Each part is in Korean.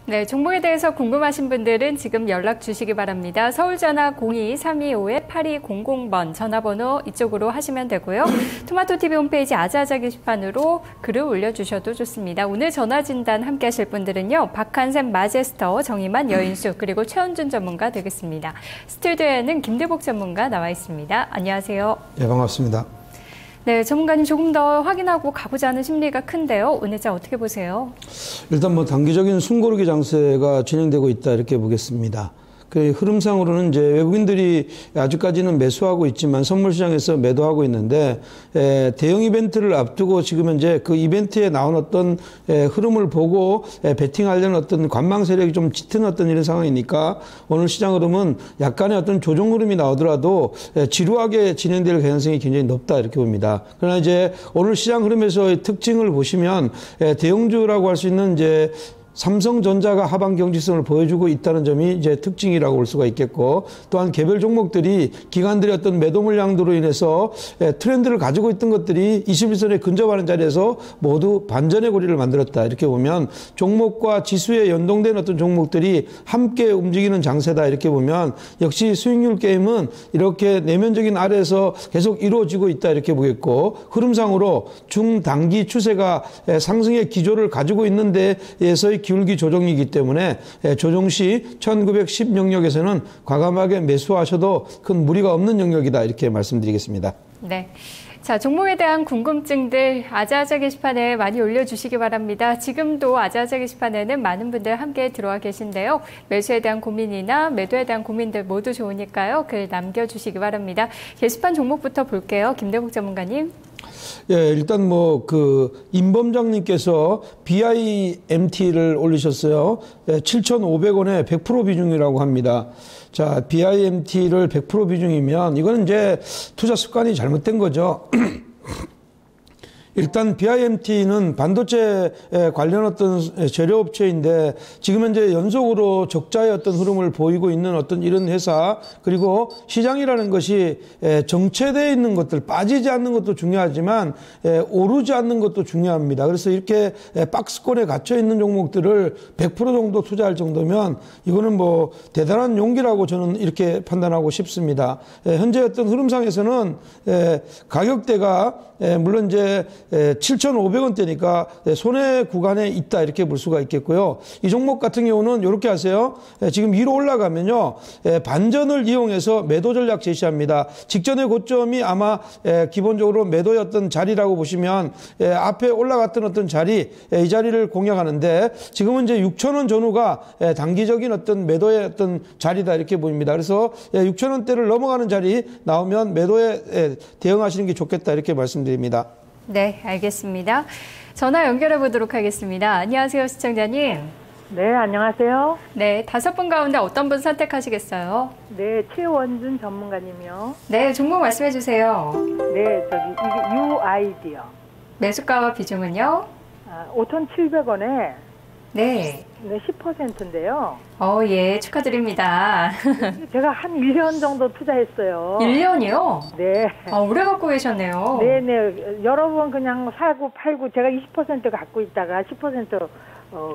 네, 종목에 대해서 궁금하신 분들은 지금 연락 주시기 바랍니다. 서울전화 02-325-8200번 전화번호 이쪽으로 하시면 되고요. 토마토TV 홈페이지 아자아자 게시판으로 글을 올려주셔도 좋습니다. 오늘 전화진단 함께 하실 분들은요. 박한샘 마제스터, 정의만 여인수, 그리고 최원준 전문가 되겠습니다. 스튜디오에는 김대복 전문가 나와 있습니다. 안녕하세요. 네, 반갑습니다. 네, 전문가님 조금 더 확인하고 가보자는 심리가 큰데요. 오늘 자 어떻게 보세요? 일단 단기적인 숨고르기 장세가 진행되고 있다 이렇게 보겠습니다. 그 흐름상으로는 이제 외국인들이 아직까지는 매수하고 있지만 선물 시장에서 매도하고 있는데 대형 이벤트를 앞두고 지금 현재 그 이벤트에 나온 어떤 흐름을 보고 베팅하려는 어떤 관망 세력이 좀 짙은 어떤 이런 상황이니까 오늘 시장 흐름은 약간의 어떤 조정 흐름이 나오더라도 지루하게 진행될 가능성이 굉장히 높다 이렇게 봅니다. 그러나 이제 오늘 시장 흐름에서의 특징을 보시면 대형주라고 할 수 있는 이제 삼성전자가 하방 경직성을 보여주고 있다는 점이 이제 특징이라고 볼 수가 있겠고, 또한 개별 종목들이 기관들의 어떤 매도 물량으로 인해서 트렌드를 가지고 있던 것들이 21선에 근접하는 자리에서 모두 반전의 고리를 만들었다 이렇게 보면 종목과 지수에 연동된 어떤 종목들이 함께 움직이는 장세다 이렇게 보면 역시 수익률 게임은 이렇게 내면적인 아래에서 계속 이루어지고 있다 이렇게 보겠고, 흐름상으로 중단기 추세가 상승의 기조를 가지고 있는 데에서의 기울기 조정이기 때문에 조정 시 1910 영역에서는 과감하게 매수하셔도 큰 무리가 없는 영역이다 이렇게 말씀드리겠습니다. 네. 자, 종목에 대한 궁금증들 아자아자 게시판에 많이 올려주시기 바랍니다. 지금도 아자아자 게시판에는 많은 분들 함께 들어와 계신데요. 매수에 대한 고민이나 매도에 대한 고민들 모두 좋으니까요. 글 남겨주시기 바랍니다. 게시판 종목부터 볼게요. 김대복 전문가님. 예, 일단 임범장님께서 BIMT를 올리셨어요. 7,500원에 100% 비중이라고 합니다. 자, BIMT를 100% 비중이면 이거는 이제 투자 습관이 잘못된 거죠. 일단 BIMT는 반도체 관련 어떤 재료업체인데 지금 현재 연속으로 적자의 어떤 흐름을 보이고 있는 어떤 이런 회사, 그리고 시장이라는 것이 정체되어 있는 것들, 빠지지 않는 것도 중요하지만 오르지 않는 것도 중요합니다. 그래서 이렇게 박스권에 갇혀 있는 종목들을 100% 정도 투자할 정도면 이거는 대단한 용기라고 저는 이렇게 판단하고 싶습니다. 현재 어떤 흐름상에서는 가격대가 물론 이제 7,500원대니까 손해 구간에 있다 이렇게 볼 수가 있겠고요. 이 종목 같은 경우는 이렇게 하세요. 지금 위로 올라가면요, 반전을 이용해서 매도 전략 제시합니다. 직전의 고점이 아마 기본적으로 매도였던 자리라고 보시면 앞에 올라갔던 어떤 자리, 이 자리를 공략하는데 지금은 이제 6,000원 전후가 단기적인 어떤 매도의 어떤 자리다 이렇게 보입니다. 그래서 6,000원대를 넘어가는 자리 나오면 매도에 대응하시는 게 좋겠다 이렇게 말씀드립니다. 네, 알겠습니다. 전화 연결해 보도록 하겠습니다. 안녕하세요, 시청자님. 네, 안녕하세요. 네, 5분 가운데 어떤 분 선택하시겠어요? 네, 최원준 전문가님이요. 네, 종목 말씀해 주세요. 네, 이게 UID요. 매수가와 비중은요? 5,700원에 네. 네, 10%인데요. 예, 축하드립니다. 제가 한 1년 정도 투자했어요. 1년이요? 네. 오래 갖고 계셨네요. 네네. 여러 번 그냥 사고 팔고 제가 20% 갖고 있다가 10%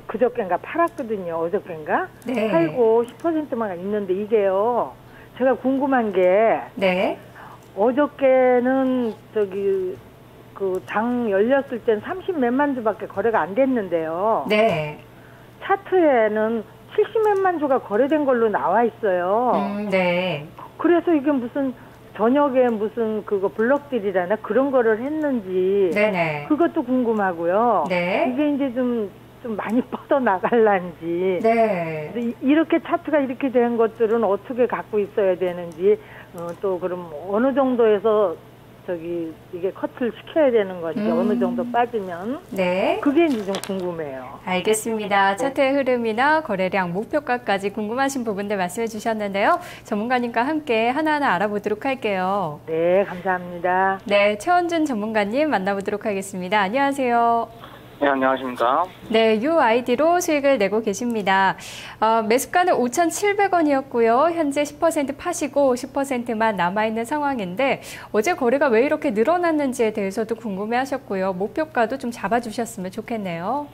그저께인가 팔았거든요. 어저께인가? 네. 팔고 10%만 있는데 이게요. 제가 궁금한 게. 네. 어저께는 장 열렸을 땐 30몇만 주밖에 거래가 안 됐는데요. 네. 차트에는 70몇만 주가 거래된 걸로 나와 있어요. 네. 그래서 이게 무슨 저녁에 무슨 블록딜이라나 그런 거를 했는지. 네네. 그것도 궁금하고요. 네. 이게 이제 좀 많이 뻗어나갈란지. 네. 이렇게 차트가 이렇게 된 것들은 어떻게 갖고 있어야 되는지, 또 그럼 어느 정도에서 이게 커트를 시켜야 되는 건지, 어느 정도 빠지면. 네. 그게 이제 좀 궁금해요. 알겠습니다. 차트의 흐름이나 거래량, 목표가까지 궁금하신 부분들 말씀해 주셨는데요. 전문가님과 함께 하나하나 알아보도록 할게요. 네, 감사합니다. 네, 최원준 전문가님 만나보도록 하겠습니다. 안녕하세요. 네, 안녕하십니까. 네, UID로 수익을 내고 계십니다. 매수가는 5,700원이었고요. 현재 10% 파시고 10%만 남아있는 상황인데 어제 거래가 왜 이렇게 늘어났는지에 대해서도 궁금해하셨고요. 목표가도 좀 잡아주셨으면 좋겠네요.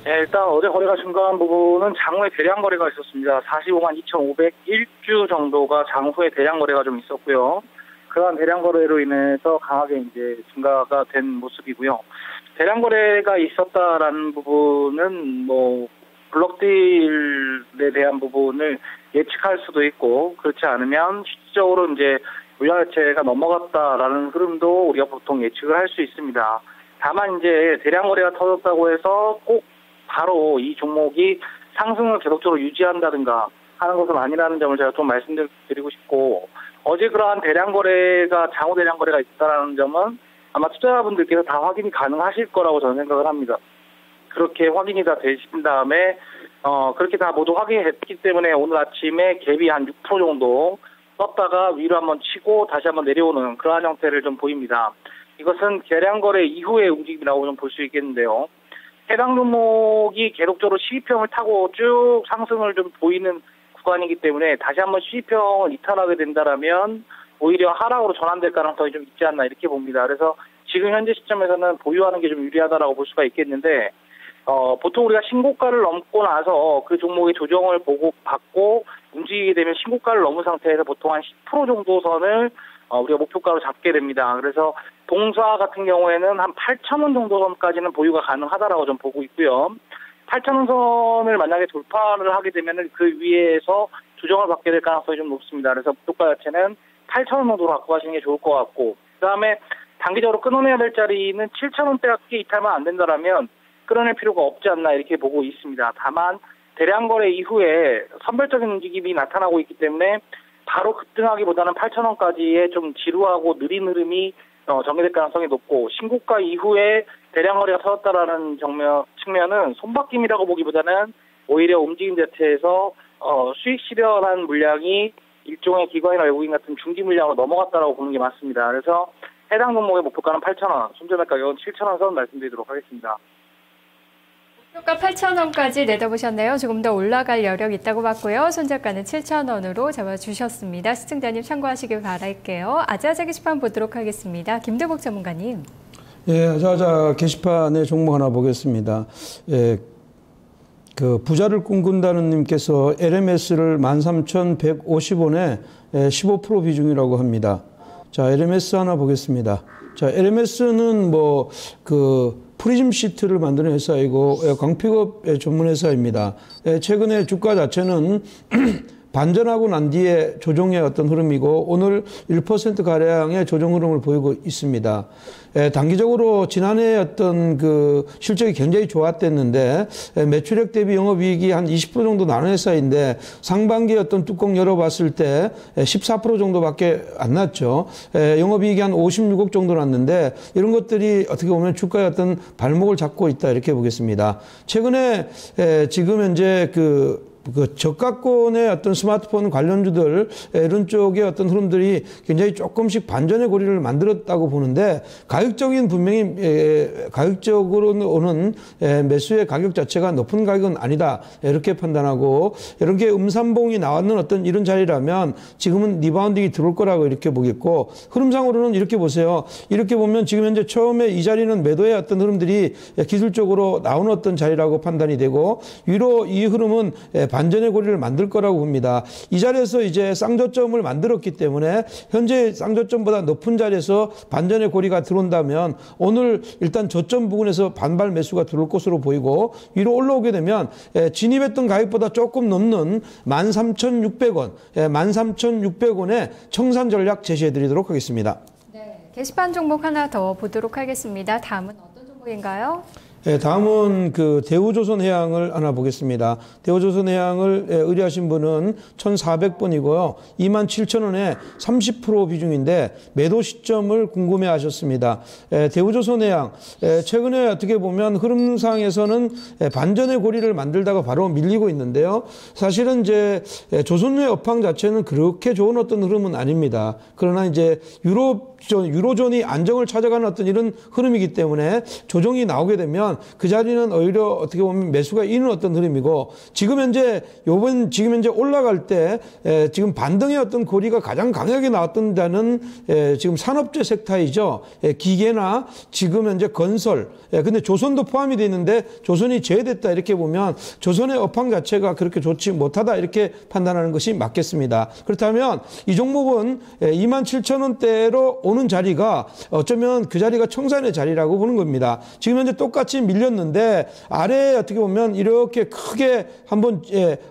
네, 일단 어제 거래가 증가한 부분은 장후에 대량 거래가 있었습니다. 45만 2,501주 정도가 장후에 대량 거래가 좀 있었고요. 그러한 대량 거래로 인해서 강하게 이제 증가가 된 모습이고요. 대량 거래가 있었다라는 부분은 뭐 블록딜에 대한 부분을 예측할 수도 있고, 그렇지 않으면 실질적으로 이제 물량자체가 넘어갔다라는 흐름도 우리가 보통 예측을 할 수 있습니다. 다만 이제 대량 거래가 터졌다고 해서 꼭 바로 이 종목이 상승을 계속적으로 유지한다든가 하는 것은 아니라는 점을 제가 좀 말씀드리고 싶고, 어제 그러한 대량 거래가 장후 대량 거래가 있다는 점은 아마 투자자분들께서 다 확인이 가능하실 거라고 저는 생각을 합니다. 그렇게 확인이 다 되신 다음에 그렇게 다 모두 확인이 됐기 때문에 오늘 아침에 갭이 한 6% 정도 떴다가 위로 한번 치고 다시 한번 내려오는 그러한 형태를 좀 보입니다. 이것은 대량 거래 이후의 움직임이라고 좀 볼 수 있겠는데요. 해당 종목이 계속적으로 12평을 타고 쭉 상승을 좀 보이는 구간이기 때문에 다시 한번 12평을 이탈하게 된다라면 오히려 하락으로 전환될 가능성이 좀 있지 않나 이렇게 봅니다. 그래서 지금 현재 시점에서는 보유하는 게 좀 유리하다라고 볼 수가 있겠는데, 보통 우리가 신고가를 넘고 나서 그 종목의 조정을 받고 움직이게 되면 신고가를 넘은 상태에서 보통 한 10% 정도 선을 우리가 목표가로 잡게 됩니다. 그래서 동사 같은 경우에는 한 8,000원 정도 선까지는 보유가 가능하다라고 좀 보고 있고요. 8,000원 선을 만약에 돌파를 하게 되면 그 위에서 조정을 받게 될 가능성이 좀 높습니다. 그래서 목표가 자체는 8,000원 정도로 갖고 가시는 게 좋을 것 같고, 그 다음에 단기적으로 끊어내야 될 자리는 7,000원대밖에 이탈만 안 된다라면 끊어낼 필요가 없지 않나 이렇게 보고 있습니다. 다만 대량 거래 이후에 선별적인 움직임이 나타나고 있기 때문에 바로 급등하기보다는 8,000원까지의 좀 지루하고 느린 흐름이 전개될 가능성이 높고, 신고가 이후에 대량 거래가 터졌다라는 측면은 손바뀜이라고 보기보다는 오히려 움직임 자체에서 수익 실현한 물량이 일종의 기관이나 외국인 같은 중기 물량으로 넘어갔다라고 보는 게 맞습니다. 그래서 해당 종목의 목표가는 8,000원, 손절매 가격은 7,000원 선 말씀드리도록 하겠습니다. 목표가 8,000원까지 내다보셨네요. 조금 더 올라갈 여력 있다고 봤고요. 손절가는 7,000원으로 잡아주셨습니다. 시청자님 참고하시길 바랄게요. 아자아자 게시판 보도록 하겠습니다. 김대복 전문가님. 예, 아자아자 게시판의 종목 하나 보겠습니다. 예, 그 부자를 꿈꾼다는 님께서 LMS를 13,150원에 15% 비중이라고 합니다. 자, LMS 하나 보겠습니다. 자, LMS는 프리즘 시트를 만드는 회사이고 광픽업 전문 회사입니다. 최근에 주가 자체는 반전하고 난 뒤에 조정의 어떤 흐름이고 오늘 1%가량의 조정 흐름을 보이고 있습니다. 단기적으로 지난해 어떤 그 실적이 굉장히 좋았댔는데 매출액 대비 영업이익이 한 20% 정도 나는 회사인데 상반기에 어떤 뚜껑 열어봤을 때 14% 정도밖에 안 났죠. 영업이익이 한 56억 정도 났는데 이런 것들이 어떻게 보면 주가의 어떤 발목을 잡고 있다 이렇게 보겠습니다. 최근에 지금 현재 그 저가권의 어떤 스마트폰 관련주들 이런 쪽의 어떤 흐름들이 굉장히 조금씩 반전의 고리를 만들었다고 보는데 가격적인 분명히 가격적으로는 오는 매수의 가격 자체가 높은 가격은 아니다 이렇게 판단하고 이런 게 음산봉이 나왔는 어떤 이런 자리라면 지금은 리바운딩이 들어올 거라고 이렇게 보겠고 흐름상으로는 이렇게 보세요. 이렇게 보면 지금 현재 처음에 이 자리는 매도의 어떤 흐름들이 기술적으로 나오는 어떤 자리라고 판단이 되고 위로 이 흐름은 반전의 고리를 만들 거라고 봅니다. 이 자리에서 이제 쌍저점을 만들었기 때문에 현재 쌍저점보다 높은 자리에서 반전의 고리가 들어온다면 오늘 일단 저점 부근에서 반발 매수가 들어올 것으로 보이고 위로 올라오게 되면 진입했던 가격보다 조금 넘는 13,600원, 13,600원의 청산 전략 제시해 드리도록 하겠습니다. 네, 게시판 종목 하나 더 보도록 하겠습니다. 다음은 어떤 종목인가요? 네, 다음은 그 대우조선해양을 하나 보겠습니다. 대우조선해양을 의뢰하신 분은 1,400번이고요. 27,000원에 30% 비중인데 매도 시점을 궁금해 하셨습니다. 대우조선해양, 최근에 어떻게 보면 흐름상에서는 반전의 고리를 만들다가 바로 밀리고 있는데요. 사실은 이제 조선의 업황 자체는 그렇게 좋은 어떤 흐름은 아닙니다. 그러나 이제 유로존이 안정을 찾아가는 어떤 이런 흐름이기 때문에 조정이 나오게 되면 그렇다면 그 자리는 오히려 어떻게 보면 매수가 있는 어떤 흐름이고 지금 현재 올라갈 때 지금 반등의 어떤 고리가 가장 강하게 나왔던 데는 지금 산업재 섹터이죠. 기계나 지금 현재 건설. 근데 조선도 포함이 되어 있는데 조선이 제외됐다 이렇게 보면 조선의 업황 자체가 그렇게 좋지 못하다 이렇게 판단하는 것이 맞겠습니다. 그렇다면 이 종목은 27,000원대로 오는 자리가 어쩌면 그 자리가 청산의 자리라고 보는 겁니다. 지금 현재 똑같이 밀렸는데 아래에 어떻게 보면 이렇게 크게 한번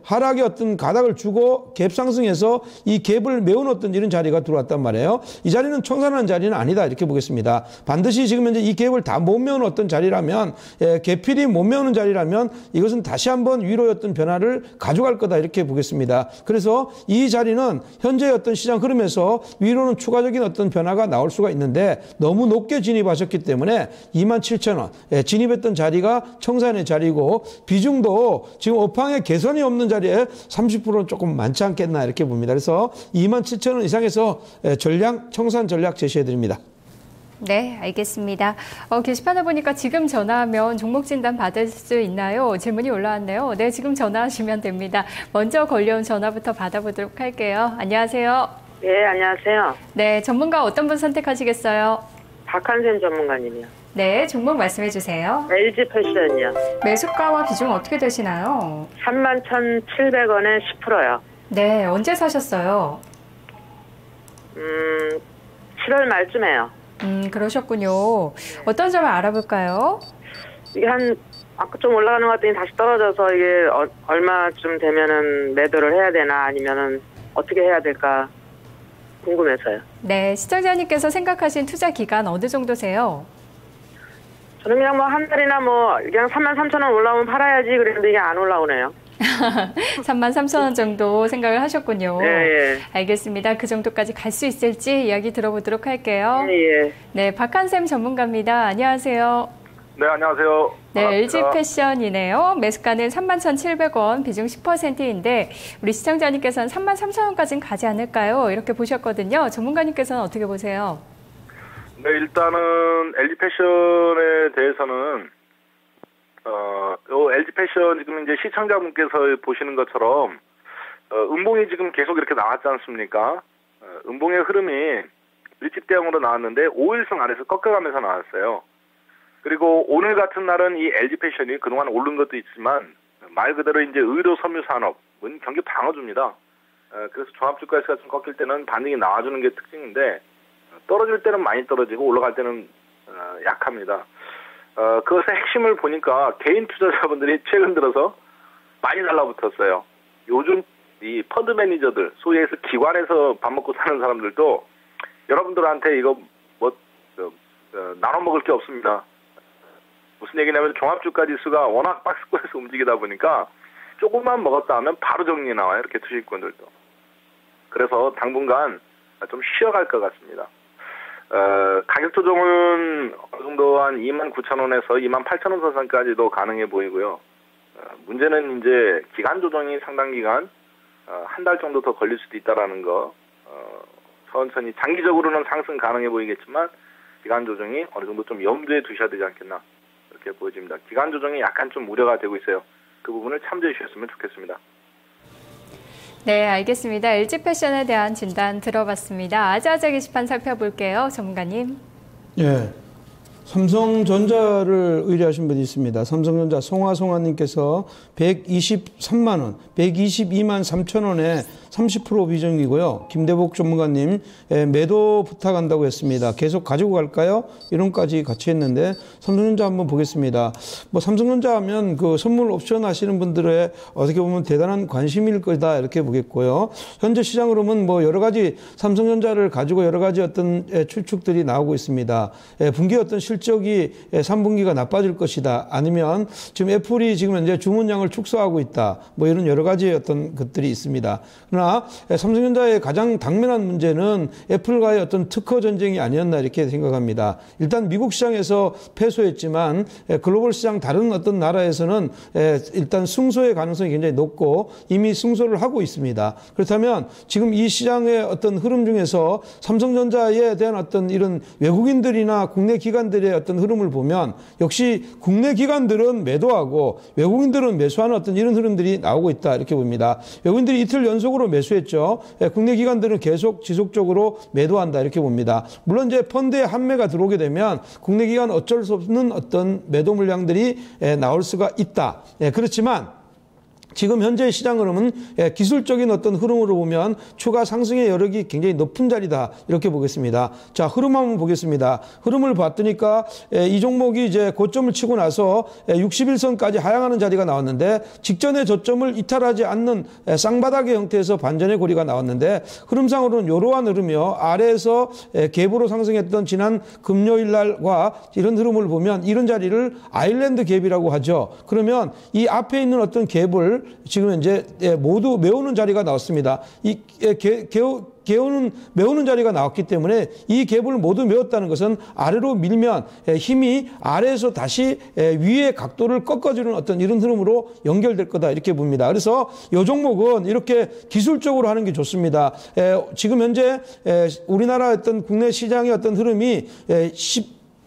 하락의 어떤 가닥을 주고 갭 상승해서 이 갭을 메운 어떤 이런 자리가 들어왔단 말이에요. 이 자리는 청산하는 자리는 아니다 이렇게 보겠습니다. 반드시 지금 현재 이 갭을 다 못 메우는 어떤 자리라면 갭필이 못 메우는 자리라면 이것은 다시 한번 위로의 어떤 변화를 가져갈 거다 이렇게 보겠습니다. 그래서 이 자리는 현재의 어떤 시장 흐름에서 위로는 추가적인 어떤 변화가 나올 수가 있는데 너무 높게 진입하셨기 때문에 27,000원 진입했던 자리가 청산의 자리고 비중도 지금 업황에 개선이 없는 자리에 30%는 조금 많지 않겠나 이렇게 봅니다. 그래서 27,000원 이상에서 전량 청산 전략 제시해 드립니다. 네, 알겠습니다. 게시판에 보니까 지금 전화하면 종목 진단 받을 수 있나요? 질문이 올라왔네요. 네, 지금 전화하시면 됩니다. 먼저 걸려온 전화부터 받아보도록 할게요. 안녕하세요. 네, 안녕하세요. 네, 전문가 어떤 분 선택하시겠어요? 박한샘 전문가님이요. 네, 종목 말씀해 주세요. LG 패션이요. 매수가와 비중 어떻게 되시나요? 31,700원에 10%요. 네, 언제 사셨어요? 7월 말쯤에요. 그러셨군요. 어떤 점을 알아볼까요? 이게 아까 좀 올라가는 것 같더니 다시 떨어져서 이게 얼마쯤 되면은 매도를 해야 되나 아니면은 어떻게 해야 될까 궁금해서요. 네, 시청자님께서 생각하신 투자 기간 어느 정도세요? 저는 그냥 뭐 한 달이나 뭐 그냥 33,000원 올라오면 팔아야지 그랬는데 이게 안 올라오네요. 33,000원 정도 생각을 하셨군요. 예. 알겠습니다. 그 정도까지 갈 수 있을지 이야기 들어보도록 할게요. 예. 네, 박한샘 전문가입니다. 안녕하세요. 네, 안녕하세요. 네, 반갑습니다. LG 패션이네요. 매수가는 31,700원, 비중 10%인데 우리 시청자님께서는 33,000원까지는 가지 않을까요? 이렇게 보셨거든요. 전문가님께서는 어떻게 보세요? 네, 일단은 LG 패션에 대해서는 LG 패션 지금 이제 시청자분께서 보시는 것처럼 음봉이 지금 계속 이렇게 나왔지 않습니까? 음봉의 흐름이 일찍 대형으로 나왔는데 5일선 아래서 꺾어가면서 나왔어요. 그리고 오늘 같은 날은 이 LG 패션이 그동안 오른 것도 있지만 말 그대로 이제 의료 섬유 산업은 경기 방어주입니다. 그래서 종합주가에서 좀 꺾일 때는 반등이 나와주는 게 특징인데 떨어질 때는 많이 떨어지고 올라갈 때는 약합니다. 그것의 핵심을 보니까 개인 투자자분들이 최근 들어서 많이 달라붙었어요. 요즘 이 펀드 매니저들, 소위 해서 기관에서 밥 먹고 사는 사람들도 여러분들한테 이거 나눠 먹을 게 없습니다. 무슨 얘기냐면 종합주가 지수가 워낙 박스권에서 움직이다 보니까 조금만 먹었다 하면 바로 정리 나와요. 이렇게 투시꾼들도. 그래서 당분간 좀 쉬어갈 것 같습니다. 가격 조정은 어느 정도 한 29,000원에서 28,000원 선상까지도 가능해 보이고요. 문제는 이제 기간 조정이 상당 기간 한 달 정도 더 걸릴 수도 있다라는 거. 천천히 장기적으로는 상승 가능해 보이겠지만 기간 조정이 어느 정도 좀 염두에 두셔야 되지 않겠나 이렇게 보여집니다. 기간 조정이 약간 좀 우려가 되고 있어요. 그 부분을 참조해 주셨으면 좋겠습니다. 네, 알겠습니다. LG 패션에 대한 진단 들어봤습니다. 아자아자 게시판 살펴볼게요. 전문가님. 예. 삼성전자를 의뢰하신 분이 있습니다. 삼성전자 송하송하님께서 123만 원, 122만 3천 원에 30% 비중이고요. 김대복 전문가님 매도 부탁한다고 했습니다. 계속 가지고 갈까요? 이론까지 같이 했는데 삼성전자 한번 보겠습니다. 뭐 삼성전자 하면 그 선물 옵션 하시는 분들의 어떻게 보면 대단한 관심일 거다 이렇게 보겠고요. 현재 시장으로는 뭐 여러 가지 삼성전자를 가지고 여러 가지 어떤 추측들이 나오고 있습니다. 분기 어떤 실적이 3분기가 나빠질 것이다. 아니면 지금 애플이 지금 현재 주문량을 축소하고 있다. 뭐 이런 여러 가지 어떤 것들이 있습니다. 그러나 그러나 삼성전자의 가장 당면한 문제는 애플과의 어떤 특허 전쟁이 아니었나 이렇게 생각합니다. 일단 미국 시장에서 패소했지만 글로벌 시장 다른 어떤 나라에서는 일단 승소의 가능성이 굉장히 높고 이미 승소를 하고 있습니다. 그렇다면 지금 이 시장의 어떤 흐름 중에서 삼성전자에 대한 어떤 이런 외국인들이나 국내 기관들의 어떤 흐름을 보면 역시 국내 기관들은 매도하고 외국인들은 매수하는 어떤 이런 흐름들이 나오고 있다 이렇게 봅니다. 외국인들이 이틀 연속으로 매수했죠. 국내 기관들은 계속 지속적으로 매도한다 이렇게 봅니다. 물론 이제 펀드에 한매가 들어오게 되면 국내 기관 어쩔 수 없는 어떤 매도 물량들이 나올 수가 있다. 그렇지만 지금 현재 시장 흐름은 기술적인 어떤 흐름으로 보면 추가 상승의 여력이 굉장히 높은 자리다 이렇게 보겠습니다. 자, 흐름 한번 보겠습니다. 흐름을 봤더니까 이 종목이 이제 고점을 치고 나서 61선까지 하향하는 자리가 나왔는데 직전의 저점을 이탈하지 않는 쌍바닥의 형태에서 반전의 고리가 나왔는데 흐름상으로는 이러한 흐름이요. 아래에서 갭으로 상승했던 지난 금요일 날과 이런 흐름을 보면 이런 자리를 아일랜드 갭이라고 하죠. 그러면 이 앞에 있는 어떤 갭을 지금 현재 모두 메우는 자리가 나왔습니다. 이 메우는 자리가 나왔기 때문에 이 갭을 모두 메웠다는 것은 아래로 밀면 힘이 아래에서 다시 위의 각도를 꺾어주는 어떤 이런 흐름으로 연결될 거다 이렇게 봅니다. 그래서 이 종목은 이렇게 기술적으로 하는 게 좋습니다. 지금 현재 우리나라 어떤 국내 시장의 어떤 흐름이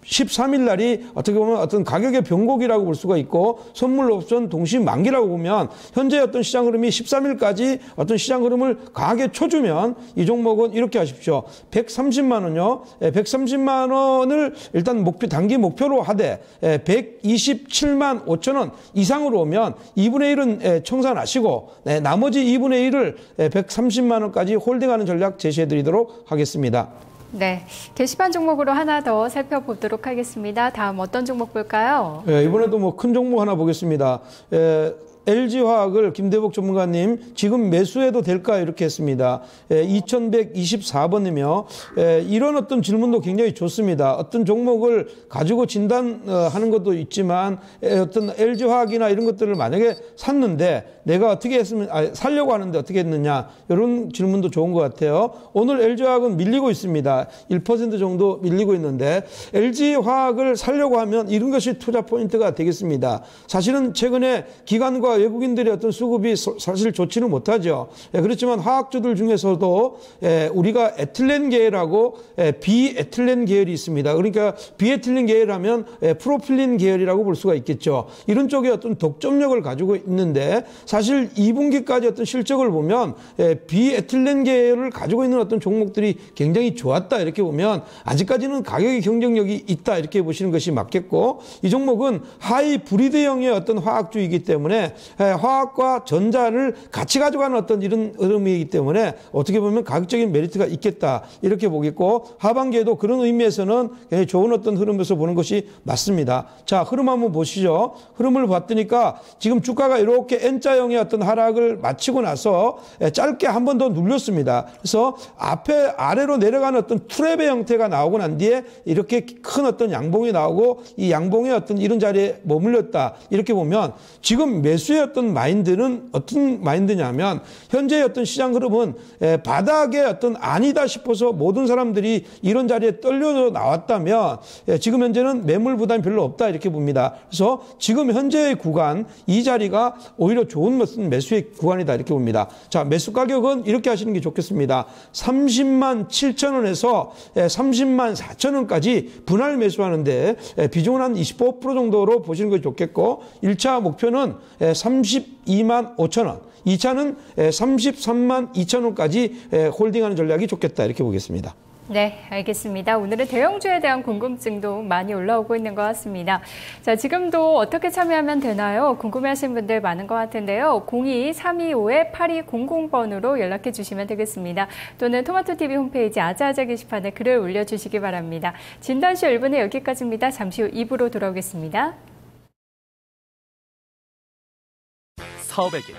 13일 날이 어떻게 보면 어떤 가격의 변곡이라고 볼 수가 있고 선물 옵션 동시 만기라고 보면 현재 어떤 시장 흐름이 13일까지 어떤 시장 흐름을 강하게 쳐주면 이 종목은 이렇게 하십시오. 130만 원요. 130만 원을 일단 단기 목표로 하되 127만 5천 원 이상으로 오면 2분의 1은 청산하시고 나머지 2분의 1을 130만 원까지 홀딩하는 전략 제시해 드리도록 하겠습니다. 네, 게시판 종목으로 하나 더 살펴보도록 하겠습니다. 다음 어떤 종목 볼까요? 이번에도 뭐 큰 종목 하나 보겠습니다. LG화학을 김대복 전문가님 지금 매수해도 될까 이렇게 했습니다. 2124번이며 이런 어떤 질문도 굉장히 좋습니다. 어떤 종목을 가지고 진단하는 것도 있지만 어떤 LG화학이나 이런 것들을 만약에 샀는데 내가 어떻게 했으면 살려고 하는데 어떻게 했느냐 이런 질문도 좋은 것 같아요. 오늘 LG화학은 밀리고 있습니다. 1% 정도 밀리고 있는데 LG화학을 살려고 하면 이런 것이 투자 포인트가 되겠습니다. 사실은 최근에 기관과 외국인들의 어떤 수급이 사실 좋지는 못하죠. 그렇지만 화학주들 중에서도 우리가 에틸렌 계열하고 비에틸렌 계열이 있습니다. 그러니까 비에틸렌 계열하면 프로필린 계열이라고 볼 수가 있겠죠. 이런 쪽에 어떤 독점력을 가지고 있는데 사실 2분기까지 어떤 실적을 보면 비에틸렌 계열을 가지고 있는 어떤 종목들이 굉장히 좋았다 이렇게 보면 아직까지는 가격의 경쟁력이 있다 이렇게 보시는 것이 맞겠고 이 종목은 하이 브리드형의 어떤 화학주이기 때문에 화학과 전자를 같이 가져가는 어떤 이런 흐름이기 때문에 어떻게 보면 가격적인 메리트가 있겠다 이렇게 보겠고 하반기에도 그런 의미에서는 굉장히 좋은 어떤 흐름에서 보는 것이 맞습니다. 자, 흐름 한번 보시죠. 흐름을 봤더니까 지금 주가가 이렇게 N자형의 어떤 하락을 마치고 나서 짧게 한 번 더 눌렸습니다. 그래서 앞에 아래로 내려가는 어떤 트랩의 형태가 나오고 난 뒤에 이렇게 큰 어떤 양봉이 나오고 이 양봉의 어떤 이런 자리에 머물렀다 이렇게 보면 지금 매수의 어떤 마인드는 어떤 마인드냐면 현재의 어떤 시장 흐름은 바닥에 어떤 아니다 싶어서 모든 사람들이 이런 자리에 떨려져 나왔다면 지금 현재는 매물 부담이 별로 없다 이렇게 봅니다. 그래서 지금 현재의 구간 이 자리가 오히려 좋은 매수의 구간이다 이렇게 봅니다. 자, 매수 가격은 이렇게 하시는 게 좋겠습니다. 30만 7천 원에서 30만 4천 원까지 분할 매수하는데 비중은 한 25% 정도로 보시는 것이 좋겠고 1차 목표는 32만 5천 원, 2차는 33만 2천 원까지 홀딩하는 전략이 좋겠다 이렇게 보겠습니다. 네, 알겠습니다. 오늘은 대형주에 대한 궁금증도 많이 올라오고 있는 것 같습니다. 자, 지금도 어떻게 참여하면 되나요? 궁금해하시는 분들 많은 것 같은데요. 02-325-8200번으로 연락해 주시면 되겠습니다. 또는 토마토TV 홈페이지 아자아자 게시판에 글을 올려주시기 바랍니다. 진단쇼 1부는 여기까지입니다. 잠시 후 2부로 돌아오겠습니다. 사업에게